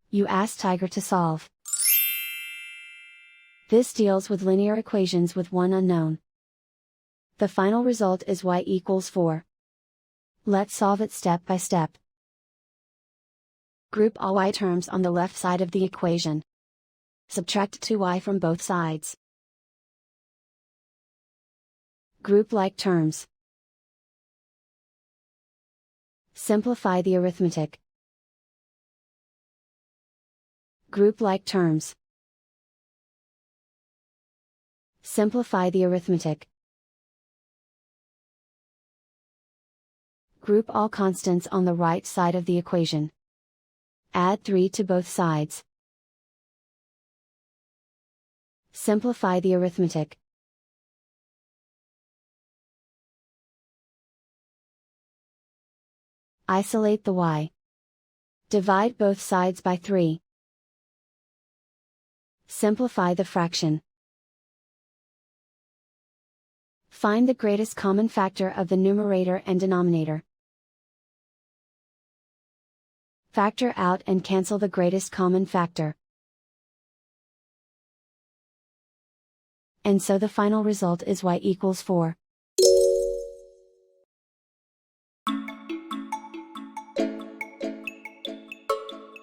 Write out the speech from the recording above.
You ask Tiger to solve. This deals with linear equations with one unknown. The final result is y equals 4. Let's solve it step by step. Group all y terms on the left side of the equation. Subtract 2y from both sides. Group like terms. Simplify the arithmetic. Group like terms. Simplify the arithmetic. Group all constants on the right side of the equation. Add 3 to both sides. Simplify the arithmetic. Isolate the y. Divide both sides by 3. Simplify the fraction. Find the greatest common factor of the numerator and denominator. Factor out and cancel the greatest common factor. And so the final result is y equals 4.